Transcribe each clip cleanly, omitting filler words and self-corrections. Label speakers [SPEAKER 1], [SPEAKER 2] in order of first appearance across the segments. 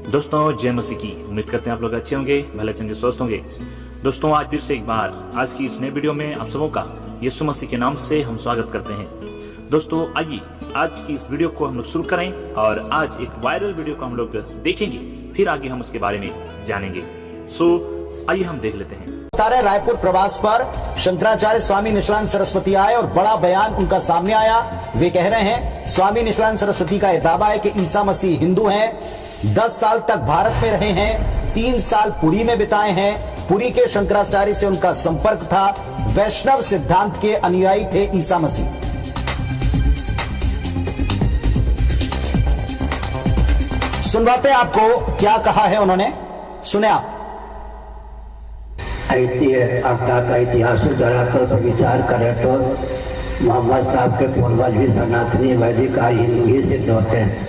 [SPEAKER 1] दोस्तों जय मसीह की। उम्मीद करते हैं आप लोग अच्छे होंगे, भले चंगे स्वस्थ होंगे। दोस्तों आज फिर से एक बार आज की इस नए वीडियो में आप सबों का यीशु मसीह के नाम से हम स्वागत करते हैं। दोस्तों आइए आज की इस वीडियो को हम लोग शुरू करें और आज एक वायरल वीडियो को हम लोग देखेंगे, फिर आगे हम उसके बारे में जानेंगे। आइए हम देख लेते हैं।
[SPEAKER 2] रायपुर प्रवास पर शंकराचार्य स्वामी निष्कांत सरस्वती आए और बड़ा बयान उनका सामने आया। वे कह रहे हैं, स्वामी निष्कांत सरस्वती का यह दावा है कि ईसा मसीह हिंदू हैं, 10 साल तक भारत में रहे हैं, 3 साल पुरी में बिताए हैं, पुरी के शंकराचार्य से उनका संपर्क था, वैष्णव सिद्धांत के अनुयायी थे ईसा मसीह। सुनवाते आपको क्या कहा है उन्होंने, सुने आप।
[SPEAKER 3] अर्थात ऐतिहासिक धरातल पर विचार करें तो मोहम्मद साहब के पूर्वज भी सनातनी वैदिक और हिंदू ही सिद्ध होते हैं।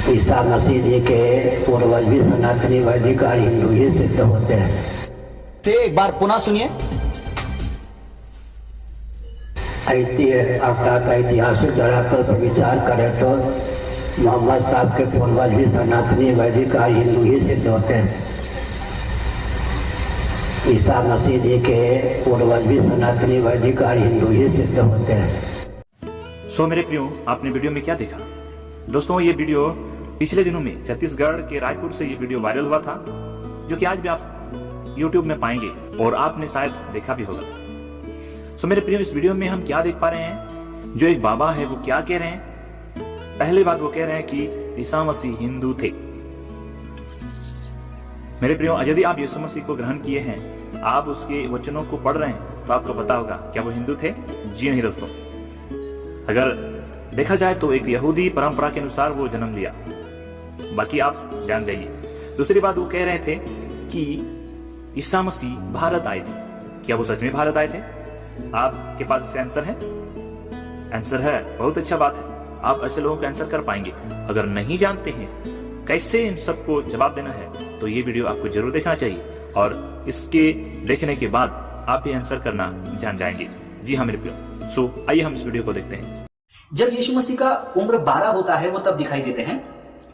[SPEAKER 3] ईसा मसीह जी के पूर्वज भी सनातनी वैदिक और हिंदू ही सिद्ध होते हैं।
[SPEAKER 2] से एक बार पुनः सुनिए।
[SPEAKER 3] अर्थात ऐतिहासिक धरातल पर विचार करें तो मोहम्मद साहब के पूर्वज भी सनातनी वैदिक और हिंदू ही सिद्ध होते हैं। ईसा मसीह जी के पूर्वज भी सनातनी वैदिक और हिंदू ही सिद्ध होते हैं।
[SPEAKER 1] मेरे प्रियो, आपने वीडियो में क्या देखा? दोस्तों ये वीडियो पिछले दिनों में छत्तीसगढ़ के रायपुर से ये वीडियो वायरल हुआ था, जो कि आज भी आप YouTube में पाएंगे और आपने शायद देखा भी होगा। मेरे प्रियो, इस वीडियो में हम क्या देख पा रहे हैं? जो एक बाबा है वो क्या कह रहे हैं? पहली बात वो कह रहे हैं कि ईसा मसीह हिंदू थे। मेरे प्रियो, यदि आप यीशु मसीह को ग्रहण किए हैं, आप उसके वचनों को पढ़ रहे हैं, तो आपको पता होगा क्या वो हिंदू थे? जी नहीं दोस्तों। अगर देखा जाए तो एक यहूदी परंपरा के अनुसार वो जन्म लिया, बाकी आप ध्यान दीजिए। दूसरी बात वो कह रहे थे कि ईसा मसीह भारत आए थे। क्या वो सच में भारत आए थे? आपके पास इसका आंसर है? आंसर है, बहुत अच्छा बात है। आप ऐसे लोगों का आंसर कर पाएंगे। अगर नहीं जानते हैं कैसे इन सबको जवाब देना है, तो ये वीडियो आपको जरूर देखना चाहिए और इसके देखने के बाद आप ये आंसर करना जान जाएंगे। जी हाँ मेरे प्रियो, आइए हम इस वीडियो को देखते हैं।
[SPEAKER 4] जब यीशु मसीह का उम्र 12 होता है वो तब दिखाई देते हैं।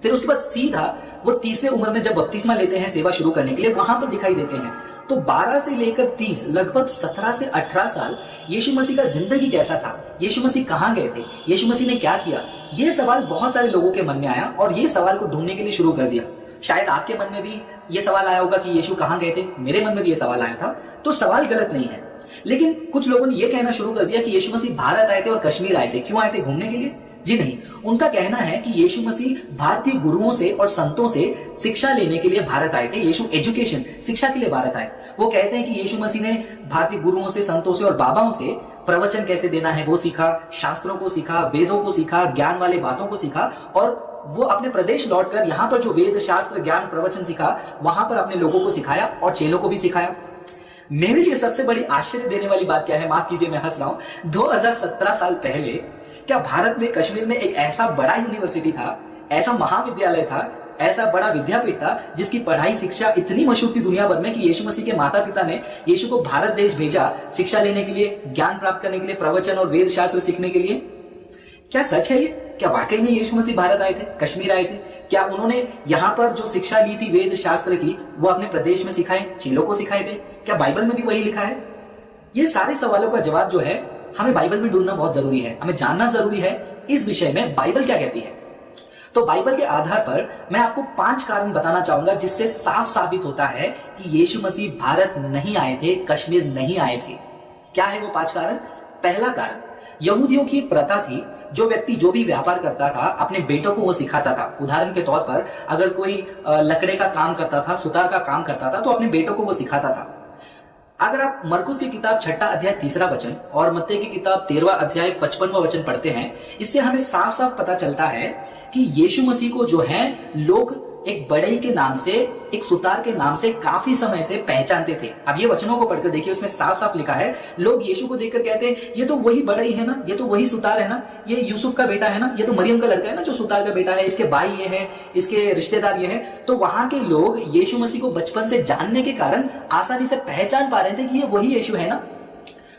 [SPEAKER 4] फिर उसके बाद सीधा वो 30वें उम्र में जब बपतिस्मा लेते हैं सेवा शुरू करने के लिए, वहां पर दिखाई देते हैं। तो 12 से लेकर 30 लगभग 17 से 18 साल यीशु मसीह का जिंदगी कैसा था? यीशु मसीह कहां गए थे? यीशु मसीह ने क्या किया? ये सवाल बहुत सारे लोगों के मन में आया और ये सवाल को ढूंढने के लिए शुरू कर दिया। शायद आपके मन में भी ये सवाल आया होगा कि यीशु कहां गए थे। मेरे मन में भी ये सवाल आया था। तो सवाल गलत नहीं है, लेकिन कुछ लोगों ने यह कहना शुरू कर दिया कि यीशु मसीह भारत आए थे और कश्मीर आए थे। क्यों आए थे? घूमने के लिए? जी नहीं। उनका कहना है कि यीशु मसीह भारतीय गुरुओं से और संतों से शिक्षा लेने के लिए भारत आए थे। यीशु एजुकेशन, शिक्षा के लिए भारत आए। वो कहते हैं कि यीशु मसीह ने भारतीय गुरुओं से, संतों से और बाबाओं से प्रवचन कैसे देना है वो सीखा, शास्त्रों को सीखा, वेदों को सीखा, ज्ञान वाले बातों को सीखा और वो अपने प्रदेश लौटकर यहाँ पर जो वेद, शास्त्र, ज्ञान, प्रवचन सीखा, वहां पर अपने लोगों को सिखाया और चेलों को भी सिखाया। मेरे लिए सबसे बड़ी आश्चर्य देने वाली बात क्या है? माफ कीजिए मैं हंस रहा हूं। 2017 साल पहले क्या भारत में, कश्मीर में एक ऐसा बड़ा यूनिवर्सिटी था, ऐसा महाविद्यालय था, ऐसा बड़ा विद्यापीठ था जिसकी पढ़ाई, शिक्षा इतनी मशहूर थी दुनिया भर में कि यीशु मसीह के माता पिता ने यीशु को भारत देश भेजा शिक्षा लेने के लिए, ज्ञान प्राप्त करने के लिए, प्रवचन और वेद शास्त्र सीखने के लिए। क्या सच है ये? क्या वाकई में यीशु मसीह भारत आए थे, कश्मीर आए थे? क्या उन्होंने यहाँ पर जो शिक्षा ली थी वेद शास्त्र की, वो अपने प्रदेश में सिखाए, चेलों को सिखाए थे? क्या बाइबल में भी वही लिखा है? ये सारे सवालों का जवाब जो है हमें बाइबल में ढूंढना बहुत जरूरी है। हमें जानना जरूरी है इस विषय में बाइबल क्या कहती है। तो बाइबल के आधार पर मैं आपको 5 कारण बताना चाहूंगा जिससे साफ साबित होता है कि यीशु मसीह भारत नहीं आए थे, कश्मीर नहीं आए थे। क्या है वो 5 कारण? पहला कारण, यहूदियों की एक प्रथा थी, जो व्यक्ति जो भी व्यापार करता था अपने बेटों को वो सिखाता था। उदाहरण के तौर पर अगर कोई लकड़े का काम करता था, सुतार का काम करता था, तो अपने बेटों को वो सिखाता था। अगर आप मरकुस की किताब 6 अध्याय 3 वचन और मत्ती की किताब 13 अध्याय 55 वचन पढ़ते हैं, इससे हमें साफ साफ पता चलता है कि यीशु मसीह को जो है लोग एक बढ़ई के नाम से, एक सुतार के नाम से काफी समय से पहचानते थे। अब ये वचनों को पढ़कर देखिए, उसमें साफ साफ लिखा है, लोग यीशु को देखकर कहते हैं ये तो वही बढ़ई है ना, ये तो वही सुतार है ना, ये यूसुफ का बेटा है ना, ये तो मरियम का लड़का है ना जो सुतार का बेटा है, इसके भाई ये है, इसके रिश्तेदार ये है। तो वहां के लोग यीशु मसीह को बचपन से जानने के कारण आसानी से पहचान पा रहे थे कि ये वही यीशु है ना।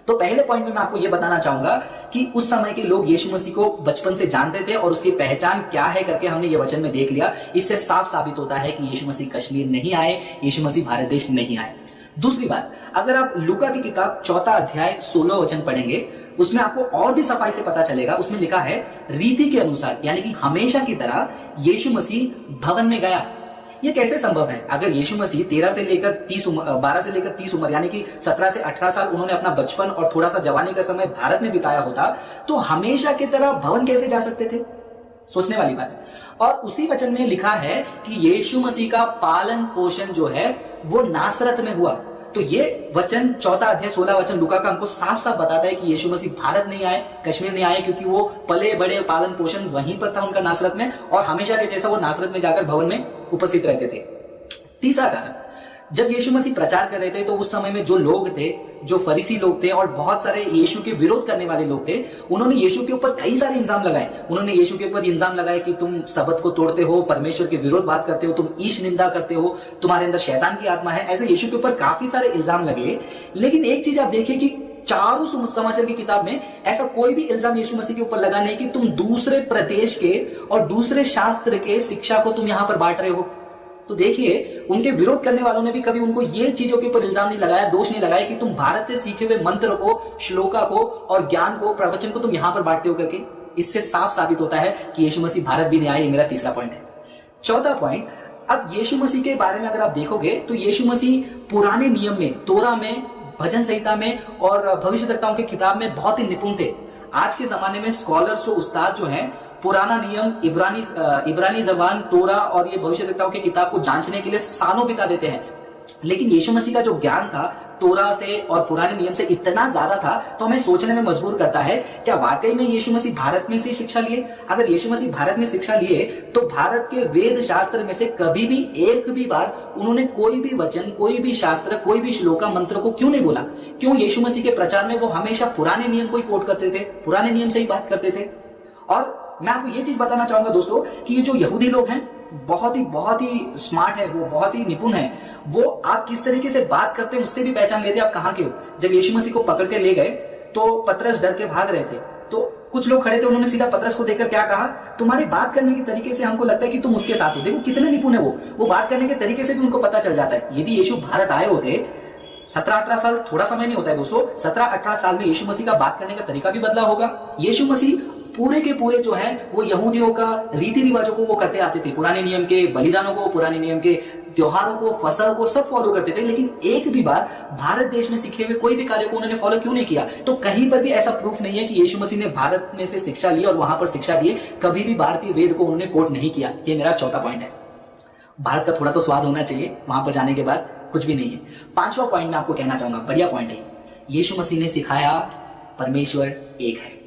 [SPEAKER 4] तो पहले पॉइंट में मैं आपको यह बताना चाहूंगा कि उस समय के लोग यीशु मसीह को बचपन से जानते थे और उसकी पहचान क्या है करके हमने ये वचन में देख लिया। इससे साफ साबित होता है कि यीशु मसीह कश्मीर नहीं आए, यीशु मसीह भारत देश नहीं आए। दूसरी बात, अगर आप लूका की किताब 4 अध्याय 16 वचन पढ़ेंगे, उसमें आपको और भी सफाई से पता चलेगा। उसमें लिखा है रीति के अनुसार, यानी कि हमेशा की तरह यीशु मसीह भवन में गया। ये कैसे संभव है? अगर यीशु मसीह 12 से लेकर 30 उम्र यानी कि 17 से 18 साल उन्होंने अपना बचपन और थोड़ा सा जवानी का समय भारत में बिताया होता, तो हमेशा की तरह भवन कैसे जा सकते थे? सोचने वाली बात है। और उसी वचन में लिखा है कि यीशु मसीह का पालन पोषण जो है वो नासरत में हुआ। तो ये वचन 4 अध्याय 16 वचन लूका का हमको साफ साफ बताता है कि यीशु मसीह भारत नहीं आए, कश्मीर नहीं आए, क्योंकि वो पले बड़े पालन पोषण वहीं पर था उनका नासरत में, और हमेशा के जैसा वो नासरत में जाकर भवन में उपस्थित रहते थे। तीसरा कारण, जब यीशु मसीह प्रचार कर रहे थे तो उस समय में जो लोग थे, जो फरीसी लोग थे और बहुत सारे यीशु के विरोध करने वाले लोग थे, उन्होंने यीशु के ऊपर कई सारे इल्जाम लगाए। उन्होंने यीशु के ऊपर इल्जाम लगाए कि तुम सबत को तोड़ते हो, परमेश्वर के विरोध बात करते हो, तुम ईश निंदा करते हो, तुम्हारे अंदर शैतान की आत्मा है। ऐसे यीशु के ऊपर काफी सारे इल्जाम लगे। लेकिन एक चीज आप देखिए कि चारों समाचार की किताब में ऐसा कोई भी इल्जाम यीशु मसीह के ऊपर लगा नहीं कि तुम दूसरे प्रदेश के और दूसरे शास्त्र के शिक्षा को तुम यहां पर बांट रहे हो। तो देखिए, उनके विरोध करने वालों ने भी कभी उनको ये चीजों के ऊपर इल्जाम नहीं लगाया, दोष नहीं लगाया कि तुम भारत से सीखे हुए मंत्र को, श्लोका को और ज्ञान को, प्रवचन को तुम यहां पर बांटते हो करके। इससे साफ साबित होता है कि यीशु मसीह भारत भी नहीं आए। ये मेरा तीसरा पॉइंट है। चौथा पॉइंट, अब यीशु मसीह के बारे में अगर आप देखोगे तो यीशु मसीह पुराने नियम में, तोरा में, भजन संहिता में और भविष्यद्वक्ताओं की किताब में बहुत ही निपुण थे। आज के जमाने में स्कॉलर्स, जो उस्ताद जो हैं, पुराना नियम, इब्रानी जबान, तोरा और ये भविष्यद्वक्ताओं की किताब को जांचने के लिए सालों बिता देते हैं। लेकिन यीशु मसीह का जो ज्ञान था तोरा से और पुराने नियम से इतना ज्यादा था, तो हमें सोचने में मजबूर करता है, क्या वाकई में यीशु मसीह भारत में से शिक्षा लिए? अगर यीशु मसीह भारत में शिक्षा लिए तो भारत के वेद शास्त्र में से कभी भी एक भी बार उन्होंने कोई भी वचन, कोई भी शास्त्र, कोई भी श्लोका मंत्र को क्यों नहीं बोला? क्यों यीशु मसीह के प्रचार में वो हमेशा पुराने नियम को ही कोट करते थे, पुराने नियम से ही बात करते थे? और मैं आपको ये चीज बताना चाहूंगा दोस्तों कि ये जो यहूदी लोग हैं बहुत ही स्मार्ट है, वो बहुत ही निपुण है। वो आप किस तरीके से बात करते हैं उससे भी पहचान लेते हैं आप कहां के हो। जब यीशु मसीह को पकड़ के ले गए तो पतरस डर के भाग रहे थे, तो कुछ लोग खड़े थे, उन्होंने सीधा पतरस को देखकर क्या कहा, तुम्हारी बात करने के तरीके से हमको लगता है कि तुम उसके साथ हो। देखो कितने निपुण है वो बात करने के तरीके से भी उनको पता चल जाता है। यदि यीशु भारत आए होते 17-18 साल, थोड़ा समय नहीं होता है दोस्तों, 17-18 साल में यीशु मसीह का बात करने का तरीका भी बदला होगा। यीशु मसीह पूरे के पूरे जो है वो यहूदियों का रीति रिवाजों को वो करते आते थे, पुराने नियम के बलिदानों को, पुराने नियम के त्योहारों को, फसल को सब फॉलो करते थे। लेकिन एक भी बार भारत देश में सीखे हुए कोई भी कार्य को उन्होंने फॉलो क्यों नहीं किया? तो कहीं पर भी ऐसा प्रूफ नहीं है कि यीशु मसीह ने भारत में से शिक्षा ली और वहां पर शिक्षा दिए, कभी भी भारतीय वेद को उन्होंने कोट नहीं किया। ये मेरा चौथा पॉइंट है। भारत का थोड़ा तो स्वाद होना चाहिए, वहां पर जाने के बाद कुछ भी नहीं है। पांचवा पॉइंट मैं आपको कहना चाहूंगा, बढ़िया पॉइंट है, यीशु मसीह ने सिखाया परमेश्वर एक है।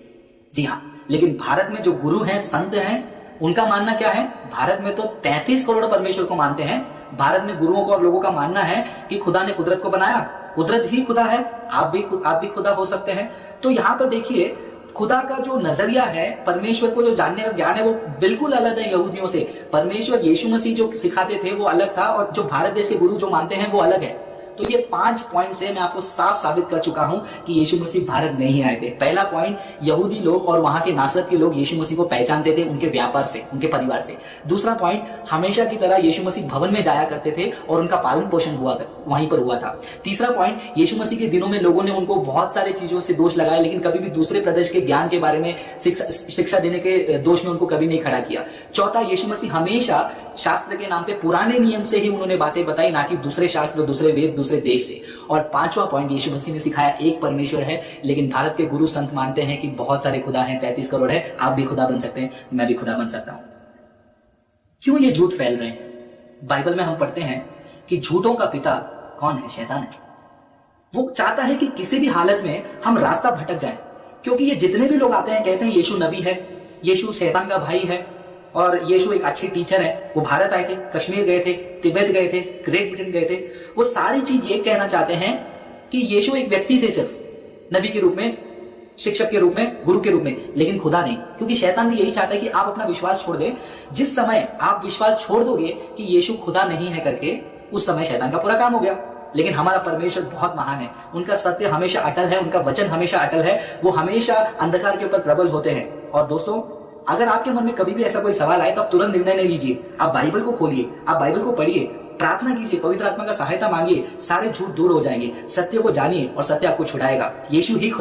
[SPEAKER 4] जी हाँ, लेकिन भारत में जो गुरु हैं, संत हैं, उनका मानना क्या है? भारत में तो 33 करोड़ परमेश्वर को मानते हैं। भारत में गुरुओं को और लोगों का मानना है कि खुदा ने कुदरत को बनाया, कुदरत ही खुदा है, आप भी खुदा हो सकते हैं। तो यहाँ पर देखिए, खुदा का जो नजरिया है, परमेश्वर को जो जानने का ज्ञान है, वो बिल्कुल अलग है यहूदियों से। परमेश्वर यीशु मसीह जो सिखाते थे वो अलग था, और जो भारत देश के गुरु जो मानते हैं वो अलग है। तो ये 5 पॉइंट से मैं आपको साफ साबित कर चुका हूं कि यीशु मसीह भारत नहीं आए थे। पहला पॉइंट, यहूदी लोग और वहां के नासरत के लोग यीशु मसीह को पहचानते थे उनके व्यापार से, उनके परिवार से। दूसरा पॉइंट, हमेशा की तरह यीशु मसीह भवन में जाया करते थे और उनका पालन पोषण वहीं पर हुआ था। तीसरा पॉइंट, यीशु मसीह के दिनों में लोगों ने उनको बहुत सारे चीजों से दोष लगाया, लेकिन कभी भी दूसरे प्रदेश के ज्ञान के बारे में शिक्षा देने के दोष में उनको कभी नहीं खड़ा किया। चौथा, यीशु मसीह हमेशा शास्त्र के नाम पे पुराने नियम से ही उन्होंने बातें बताई, ना कि दूसरे शास्त्र, दूसरे वेद, दूसरे देश से। और पांचवा पॉइंट, यीशु मसीह ने सिखाया एक परमेश्वर है, लेकिन भारत के गुरु संत मानते हैं कि बहुत सारे खुदा हैं, 33 करोड़ है, आप भी खुदा बन सकते हैं, मैं भी खुदा बन सकता हूं। क्यों ये झूठ फैल रहे हैं? बाइबल में हम पढ़ते हैं कि झूठों का पिता कौन है? शैतान है। वो चाहता है कि किसी भी हालत में हम रास्ता भटक जाएं, क्योंकि ये जितने भी लोग आते हैं कहते हैं यीशु नबी है, यीशु शैतान का भाई है, और यीशु एक अच्छे टीचर है। वो भारत आए थे, कश्मीर गए थे, तिब्बत गए थे, ग्रेट ब्रिटेन गए थे। वो सारी चीज ये कहना चाहते हैं कि यीशु एक व्यक्ति थे, सिर्फ नबी के रूप में, शिक्षक के रूप में, गुरु के रूप में, लेकिन खुदा नहीं। क्योंकि शैतान भी यही चाहता है कि आप अपना विश्वास छोड़ दें। जिस समय आप विश्वास छोड़ दोगे कि यीशु खुदा नहीं है करके, उस समय शैतान का पूरा काम हो गया। लेकिन हमारा परमेश्वर बहुत महान है, उनका सत्य हमेशा अटल है, उनका वचन हमेशा अटल है, वो हमेशा अंधकार के ऊपर प्रबल होते हैं। और दोस्तों, अगर आपके मन में कभी भी ऐसा कोई सवाल आए तो आप तुरंत निर्णय नहीं लीजिए, आप बाइबल को खोलिए, आप बाइबल को पढ़िए, प्रार्थना कीजिए, पवित्र आत्मा का सहायता मांगिए, सारे झूठ दूर हो जाएंगे, सत्य को जानिए और सत्य आपको छुड़ाएगा। यीशु ही खुदा